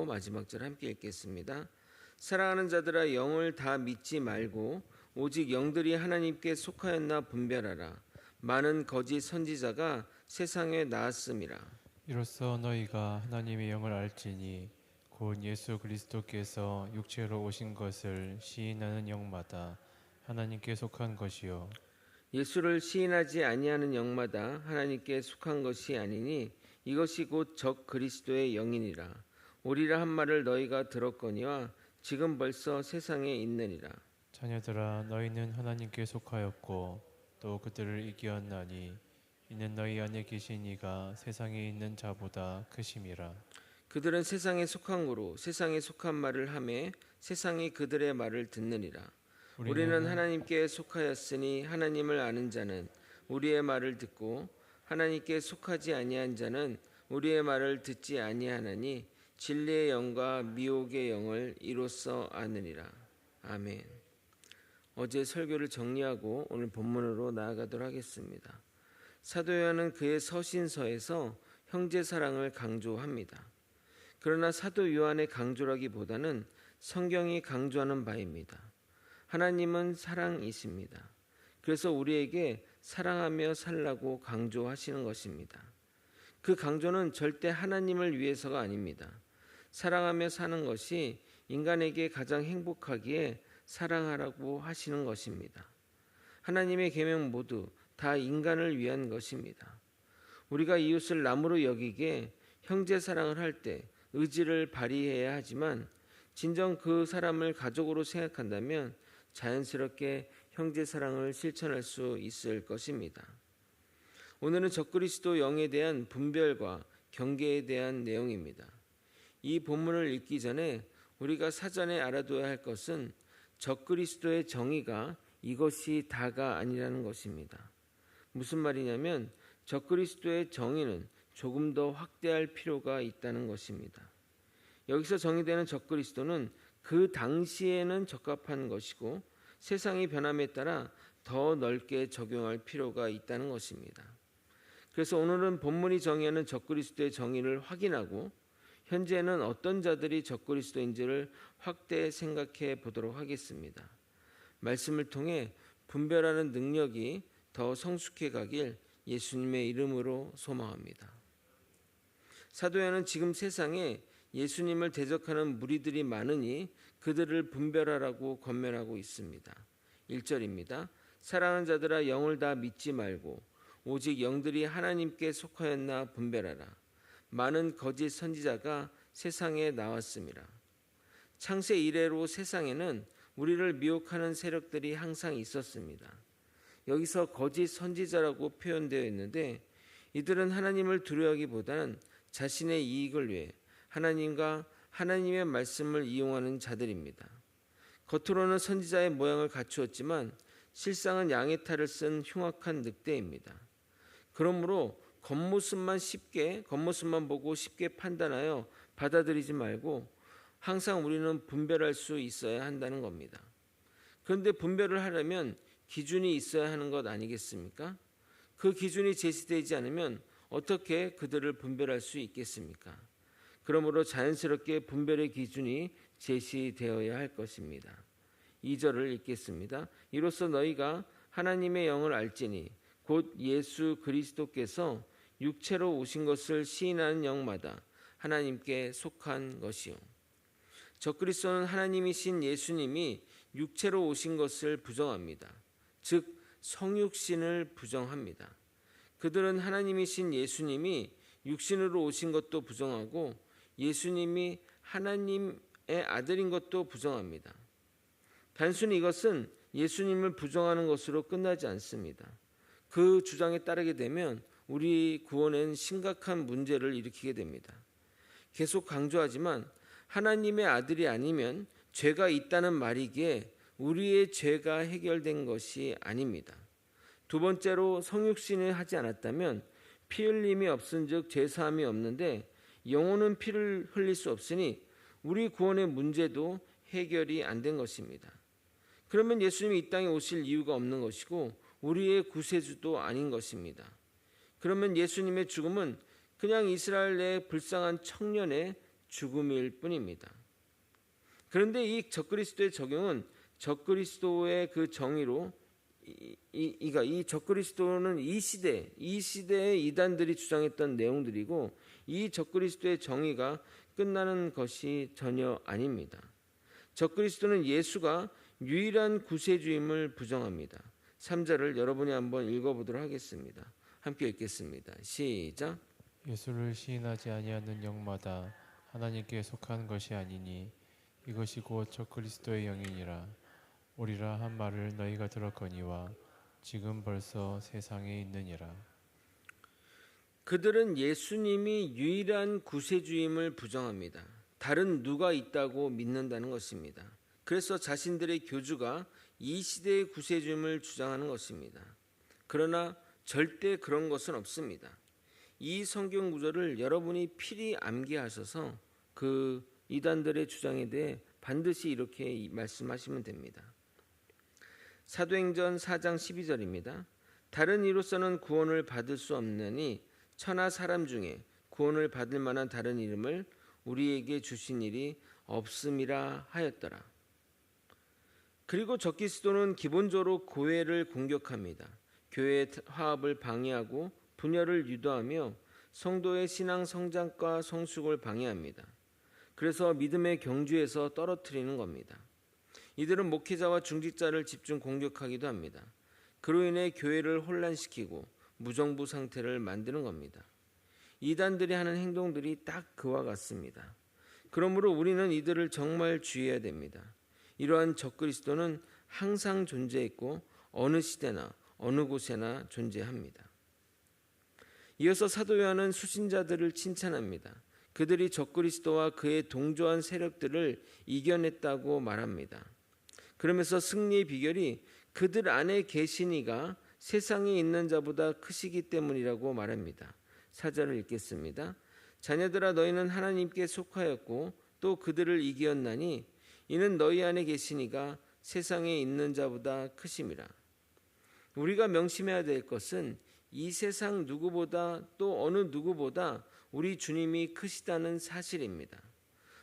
마지막 절 함께 읽겠습니다. 사랑하는 자들아 영을 다 믿지 말고 오직 영들이 하나님께 속하였나 분별하라. 많은 거짓 선지자가 세상에 나왔음이라. 이로써 너희가 하나님의 영을 알지니 곧 예수 그리스도께서 육체로 오신 것을 시인하는 영마다 하나님께 속한 것이요 예수를 시인하지 아니하는 영마다 하나님께 속한 것이 아니니 이것이 곧 적 그리스도의 영이니라. 오리라 한 말을 너희가 들었거니와 지금 벌써 세상에 있느니라. 자녀들아 너희는 하나님께 속하였고 또 그들을 이기었나니 이는 너희 안에 계신 이가 세상에 있는 자보다 크심이라. 그들은 세상에 속한 거로 세상에 속한 말을 하매 세상이 그들의 말을 듣느니라. 우리는 하나님께 속하였으니 하나님을 아는 자는 우리의 말을 듣고 하나님께 속하지 아니한 자는 우리의 말을 듣지 아니하나니 진리의 영과 미혹의 영을 이로써 아느니라. 아멘. 어제 설교를 정리하고 오늘 본문으로 나아가도록 하겠습니다. 사도 요한은 그의 서신서에서 형제 사랑을 강조합니다. 그러나 사도 요한의 강조라기보다는 성경이 강조하는 바입니다. 하나님은 사랑이십니다. 그래서 우리에게 사랑하며 살라고 강조하시는 것입니다. 그 강조는 절대 하나님을 위해서가 아닙니다. 사랑하며 사는 것이 인간에게 가장 행복하기에 사랑하라고 하시는 것입니다. 하나님의 계명 모두 다 인간을 위한 것입니다. 우리가 이웃을 남으로 여기게 형제 사랑을 할 때 의지를 발휘해야 하지만 진정 그 사람을 가족으로 생각한다면 자연스럽게 형제 사랑을 실천할 수 있을 것입니다. 오늘은 적그리스도 영에 대한 분별과 경계에 대한 내용입니다. 이 본문을 읽기 전에 우리가 사전에 알아둬야 할 것은 적그리스도의 정의가 이것이 다가 아니라는 것입니다. 무슨 말이냐면 적그리스도의 정의는 조금 더 확대할 필요가 있다는 것입니다. 여기서 정의되는 적그리스도는 그 당시에는 적합한 것이고 세상이 변함에 따라 더 넓게 적용할 필요가 있다는 것입니다. 그래서 오늘은 본문이 정의하는 적그리스도의 정의를 확인하고 현재는 어떤 자들이 적그리스도인지를 확대 생각해 보도록 하겠습니다. 말씀을 통해 분별하는 능력이 더 성숙해 가길 예수님의 이름으로 소망합니다. 사도 요한은 지금 세상에 예수님을 대적하는 무리들이 많으니 그들을 분별하라고 권면하고 있습니다. 1절입니다. 사랑하는 자들아 영을 다 믿지 말고 오직 영들이 하나님께 속하였나 분별하라. 많은 거짓 선지자가 세상에 나왔음이라. 창세 이래로 세상에는 우리를 미혹하는 세력들이 항상 있었습니다. 여기서 거짓 선지자라고 표현되어 있는데 이들은 하나님을 두려워하기보다는 자신의 이익을 위해 하나님과 하나님의 말씀을 이용하는 자들입니다. 겉으로는 선지자의 모양을 갖추었지만 실상은 양의 탈을 쓴 흉악한 늑대입니다. 그러므로 겉모습만 보고 쉽게 판단하여 받아들이지 말고 항상 우리는 분별할 수 있어야 한다는 겁니다. 그런데 분별을 하려면 기준이 있어야 하는 것 아니겠습니까? 그 기준이 제시되지 않으면 어떻게 그들을 분별할 수 있겠습니까? 그러므로 자연스럽게 분별의 기준이 제시되어야 할 것입니다. 2절을 읽겠습니다. 이로써 너희가 하나님의 영을 알지니 곧 예수 그리스도께서 육체로 오신 것을 시인하는 영마다 하나님께 속한 것이요. 적그리스도는 하나님이신 예수님이 육체로 오신 것을 부정합니다. 즉 성육신을 부정합니다. 그들은 하나님이신 예수님이 육신으로 오신 것도 부정하고 예수님이 하나님의 아들인 것도 부정합니다. 단순히 이것은 예수님을 부정하는 것으로 끝나지 않습니다. 그 주장에 따르게 되면 우리 구원엔 심각한 문제를 일으키게 됩니다. 계속 강조하지만 하나님의 아들이 아니면 죄가 있다는 말이기에 우리의 죄가 해결된 것이 아닙니다. 두 번째로 성육신을 하지 않았다면 피 흘림이 없은즉 죄사함이 없는데 영혼은 피를 흘릴 수 없으니 우리 구원의 문제도 해결이 안 된 것입니다. 그러면 예수님이 이 땅에 오실 이유가 없는 것이고 우리의 구세주도 아닌 것입니다. 그러면 예수님의 죽음은 그냥 이스라엘 내 불쌍한 청년의 죽음일 뿐입니다. 그런데 이 적그리스도의 적용은 적그리스도의 그 정의로 이 적그리스도는 이 시대의 이단들이 주장했던 내용들이고 이 적그리스도의 정의가 끝나는 것이 전혀 아닙니다. 적그리스도는 예수가 유일한 구세주임을 부정합니다. 3절을 여러분이 한번 읽어보도록 하겠습니다. 함께 읽겠습니다. 시작. 예수를 시인하지 아니하는 영마다 하나님께 속한 것이 아니니 이것이 곧 적그리스도의 영이니라. 오리라 한 말을 너희가 들었거니와 지금 벌써 세상에 있느니라. 그들은 예수님이 유일한 구세주임을 부정합니다. 다른 누가 있다고 믿는다는 것입니다. 그래서 자신들의 교주가 이 시대의 구세주임을 주장하는 것입니다. 그러나 절대 그런 것은 없습니다. 이 성경 구절을 여러분이 필히 암기하셔서 그 이단들의 주장에 대해 반드시 이렇게 말씀하시면 됩니다. 사도행전 4장 12절입니다. 다른 이로서는 구원을 받을 수 없느니 천하 사람 중에 구원을 받을 만한 다른 이름을 우리에게 주신 일이 없음이라 하였더라. 그리고 적그리스도는 기본적으로 교회를 공격합니다. 교회의 화합을 방해하고 분열을 유도하며 성도의 신앙 성장과 성숙을 방해합니다. 그래서 믿음의 경주에서 떨어뜨리는 겁니다. 이들은 목회자와 중직자를 집중 공격하기도 합니다. 그로 인해 교회를 혼란시키고 무정부 상태를 만드는 겁니다. 이단들이 하는 행동들이 딱 그와 같습니다. 그러므로 우리는 이들을 정말 주의해야 됩니다. 이러한 적그리스도는 항상 존재했고 어느 시대나 어느 곳에나 존재합니다. 이어서 사도 요한은 수신자들을 칭찬합니다. 그들이 적그리스도와 그의 동조한 세력들을 이겨냈다고 말합니다. 그러면서 승리의 비결이 그들 안에 계신 이가 세상에 있는 자보다 크시기 때문이라고 말합니다. 4절을 읽겠습니다. 자녀들아 너희는 하나님께 속하였고 또 그들을 이기었나니 이는 너희 안에 계신 이가 세상에 있는 자보다 크심이라. 우리가 명심해야 될 것은 이 세상 누구보다 또 어느 누구보다 우리 주님이 크시다는 사실입니다.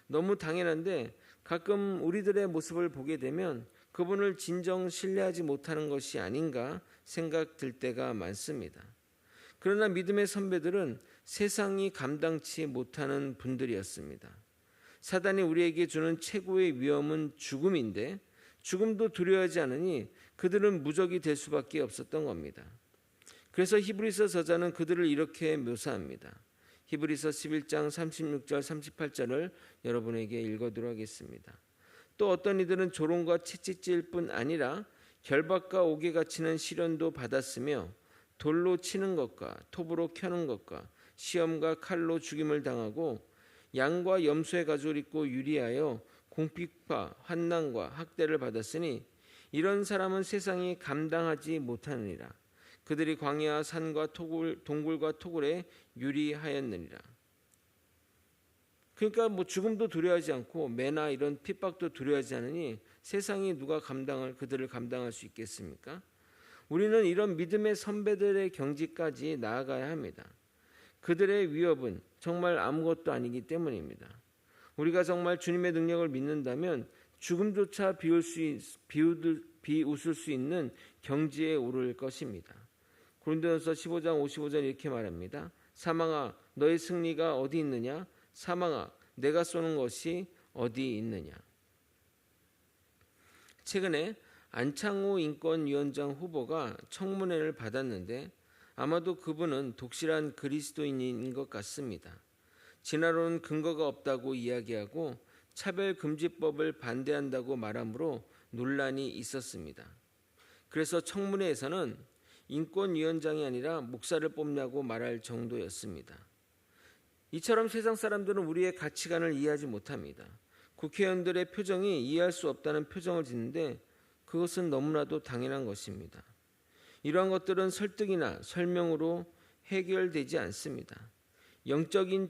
너무 당연한데 가끔 우리들의 모습을 보게 되면 그분을 진정 신뢰하지 못하는 것이 아닌가 생각들 때가 많습니다. 그러나 믿음의 선배들은 세상이 감당치 못하는 분들이었습니다. 사단이 우리에게 주는 최고의 위험은 죽음인데 죽음도 두려워하지 않으니 그들은 무적이 될 수밖에 없었던 겁니다. 그래서 히브리서 저자는 그들을 이렇게 묘사합니다. 히브리서 11장 36절 38절을 여러분에게 읽어드리도록 하겠습니다. 또 어떤 이들은 조롱과 채찍질 뿐 아니라 결박과 옥에 갇히는 시련도 받았으며 돌로 치는 것과 톱으로 켜는 것과 시험과 칼로 죽임을 당하고 양과 염소의 가죽을 입고 유리하여 공핍과 환난과 학대를 받았으니 이런 사람은 세상이 감당하지 못하느니라. 그들이 광야와 산과 동굴과 토굴에 유리하였느니라. 그러니까 죽음도 두려워하지 않고 매나 이런 핍박도 두려워하지 않으니 세상이 누가 그들을 감당할 수 있겠습니까? 우리는 이런 믿음의 선배들의 경지까지 나아가야 합니다. 그들의 위협은 정말 아무것도 아니기 때문입니다. 우리가 정말 주님의 능력을 믿는다면 죽음조차 비웃을 수 있는 경지에 오를 것입니다. 고린도전서 15장 55절 이렇게 말합니다. 사망아 너의 승리가 어디 있느냐? 사망아 내가 쏘는 것이 어디 있느냐? 최근에 안창호 인권위원장 후보가 청문회를 받았는데 아마도 그분은 독실한 그리스도인인 것 같습니다. 진화론은 근거가 없다고 이야기하고 차별금지법을 반대한다고 말하므로 논란이 있었습니다. 그래서 청문회에서는 인권위원장이 아니라 목사를 뽑냐고 말할 정도였습니다. 이처럼 세상 사람들은 우리의 가치관을 이해하지 못합니다. 국회의원들의 표정이 이해할 수 없다는 표정을 짓는데 그것은 너무나도 당연한 것입니다. 이러한 것들은 설득이나 설명으로 해결되지 않습니다. 영적인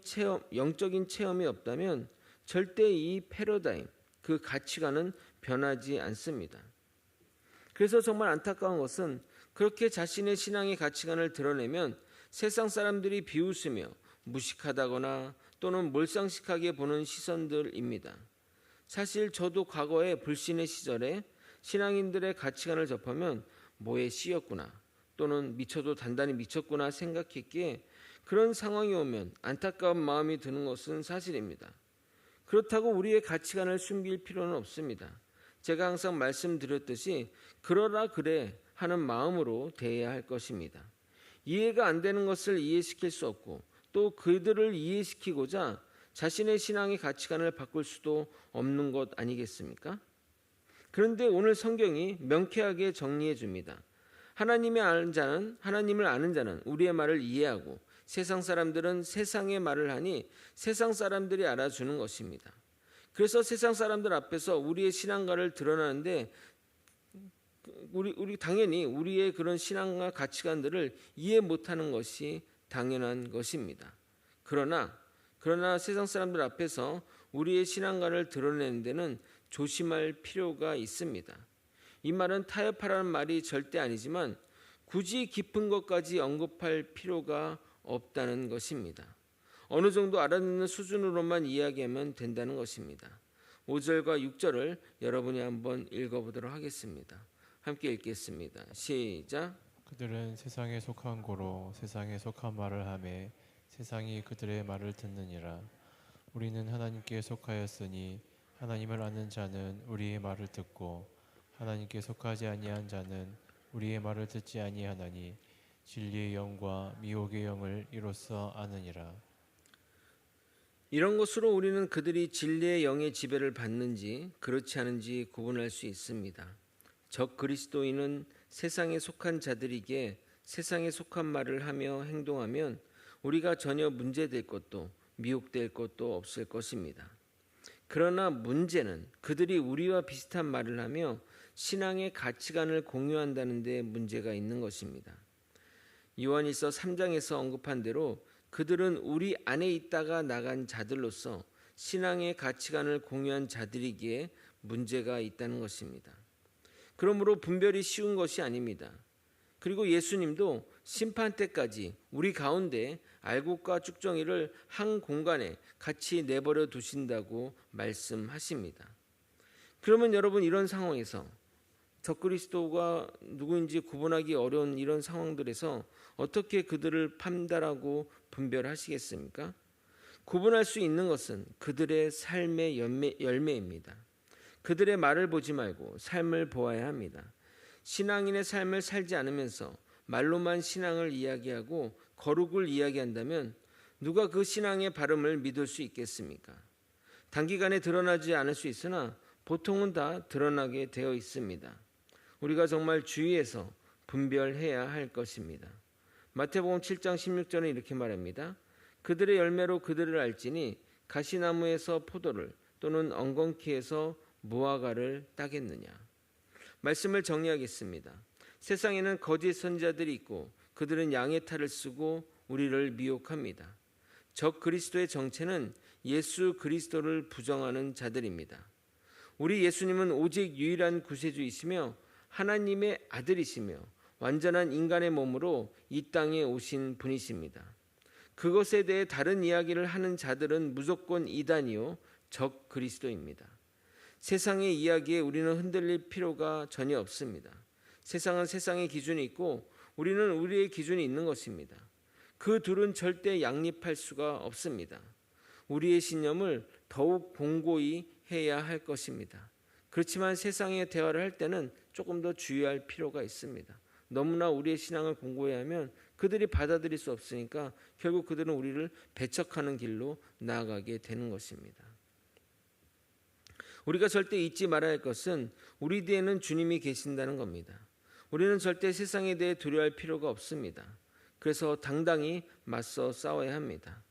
체험이 없다면 절대 이 패러다임, 그 가치관은 변하지 않습니다. 그래서 정말 안타까운 것은 그렇게 자신의 신앙의 가치관을 드러내면 세상 사람들이 비웃으며 무식하다거나 또는 몰상식하게 보는 시선들입니다. 사실 저도 과거에 불신의 시절에 신앙인들의 가치관을 접하면 뭐에 씌였구나 또는 미쳐도 단단히 미쳤구나 생각했기에 그런 상황이 오면 안타까운 마음이 드는 것은 사실입니다. 그렇다고 우리의 가치관을 숨길 필요는 없습니다. 제가 항상 말씀드렸듯이 그러라 그래 하는 마음으로 대해야 할 것입니다. 이해가 안 되는 것을 이해시킬 수 없고 또 그들을 이해시키고자 자신의 신앙의 가치관을 바꿀 수도 없는 것 아니겠습니까? 그런데 오늘 성경이 명쾌하게 정리해 줍니다. 하나님을 아는 자는 우리의 말을 이해하고 세상 사람들은 세상의 말을 하니 세상 사람들이 알아주는 것입니다. 그래서 세상 사람들 앞에서 우리의 신앙가를 드러나는데 우리 당연히 우리의 그런 신앙과 가치관들을 이해 못하는 것이 당연한 것입니다. 그러나 세상 사람들 앞에서 우리의 신앙가를 드러내는 데는 조심할 필요가 있습니다. 이 말은 타협하라는 말이 절대 아니지만 굳이 깊은 것까지 언급할 필요가 없다는 것입니다. 어느 정도 알아듣는 수준으로만 이야기하면 된다는 것입니다. 5절과 6절을 여러분이 한번 읽어보도록 하겠습니다. 함께 읽겠습니다. 시작. 그들은 세상에 속한 고로 세상에 속한 말을 하매 세상이 그들의 말을 듣느니라. 우리는 하나님께 속하였으니 하나님을 아는 자는 우리의 말을 듣고 하나님께 속하지 아니한 자는 우리의 말을 듣지 아니하나니 진리의 영과 미혹의 영을 이로써 아느니라. 이런 것으로 우리는 그들이 진리의 영의 지배를 받는지 그렇지 않은지 구분할 수 있습니다. 적 그리스도인은 세상에 속한 자들에게 세상에 속한 말을 하며 행동하면 우리가 전혀 문제될 것도 미혹될 것도 없을 것입니다. 그러나 문제는 그들이 우리와 비슷한 말을 하며 신앙의 가치관을 공유한다는 데 문제가 있는 것입니다. 요한일서 3장에서 언급한 대로 그들은 우리 안에 있다가 나간 자들로서 신앙의 가치관을 공유한 자들이기에 문제가 있다는 것입니다. 그러므로 분별이 쉬운 것이 아닙니다. 그리고 예수님도 심판 때까지 우리 가운데 알곡과 쭉정이를 한 공간에 같이 내버려 두신다고 말씀하십니다. 그러면 여러분 이런 상황에서 적그리스도가 누구인지 구분하기 어려운 이런 상황들에서 어떻게 그들을 판단하고 분별하시겠습니까? 구분할 수 있는 것은 그들의 삶의 열매입니다. 그들의 말을 보지 말고 삶을 보아야 합니다. 신앙인의 삶을 살지 않으면서 말로만 신앙을 이야기하고 거룩을 이야기한다면 누가 그 신앙의 발음을 믿을 수 있겠습니까? 단기간에 드러나지 않을 수 있으나 보통은 다 드러나게 되어 있습니다. 우리가 정말 주의해서 분별해야 할 것입니다. 마태복음 7장 16절은 이렇게 말합니다. 그들의 열매로 그들을 알지니 가시나무에서 포도를 또는 엉겅퀴에서 무화과를 따겠느냐. 말씀을 정리하겠습니다. 세상에는 거짓 선지자들이 있고 그들은 양의 탈을 쓰고 우리를 미혹합니다. 적 그리스도의 정체는 예수 그리스도를 부정하는 자들입니다. 우리 예수님은 오직 유일한 구세주이시며 하나님의 아들이시며 완전한 인간의 몸으로 이 땅에 오신 분이십니다. 그것에 대해 다른 이야기를 하는 자들은 무조건 이단이요 적 그리스도입니다. 세상의 이야기에 우리는 흔들릴 필요가 전혀 없습니다. 세상은 세상의 기준이 있고 우리는 우리의 기준이 있는 것입니다. 그 둘은 절대 양립할 수가 없습니다. 우리의 신념을 더욱 공고히 해야 할 것입니다. 그렇지만 세상의 대화를 할 때는 조금 더 주의할 필요가 있습니다. 너무나 우리의 신앙을 공고히 하면 그들이 받아들일 수 없으니까 결국 그들은 우리를 배척하는 길로 나아가게 되는 것입니다. 우리가 절대 잊지 말아야 할 것은 우리 뒤에는 주님이 계신다는 겁니다. 우리는 절대 세상에 대해 두려워할 필요가 없습니다. 그래서 당당히 맞서 싸워야 합니다.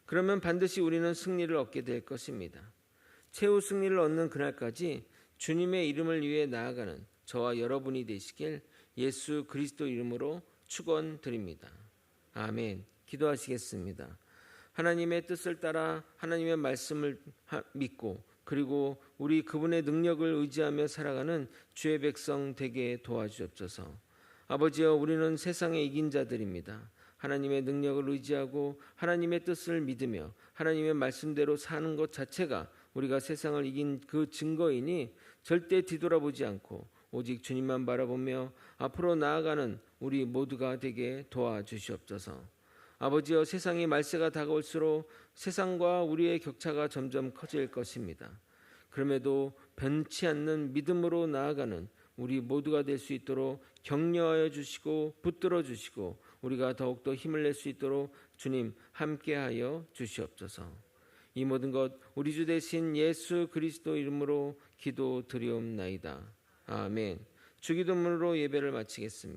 그러면 반드시 우리는 승리를 얻게 될 것입니다. 최후 승리를 얻는 그날까지 주님의 이름을 위해 나아가는 저와 여러분이 되시길 예수 그리스도 이름으로 축원드립니다. 아멘. 기도하시겠습니다. 하나님의 뜻을 따라 하나님의 말씀을 믿고 그리고 우리 그분의 능력을 의지하며 살아가는 주의 백성 되게 도와주옵소서. 아버지여, 우리는 세상에 이긴 자들입니다. 하나님의 능력을 의지하고 하나님의 뜻을 믿으며 하나님의 말씀대로 사는 것 자체가 우리가 세상을 이긴 그 증거이니 절대 뒤돌아보지 않고 오직 주님만 바라보며 앞으로 나아가는 우리 모두가 되게 도와주시옵소서. 아버지여, 세상이 말세가 다가올수록 세상과 우리의 격차가 점점 커질 것입니다. 그럼에도 변치 않는 믿음으로 나아가는 우리 모두가 될 수 있도록 격려하여 주시고 붙들어 주시고 우리가 더욱더 힘을 낼 수 있도록 주님 함께하여 주시옵소서. 이 모든 것 우리 주 되신 예수 그리스도 이름으로 기도드리옵나이다. 아멘. 주기도문으로 예배를 마치겠습니다.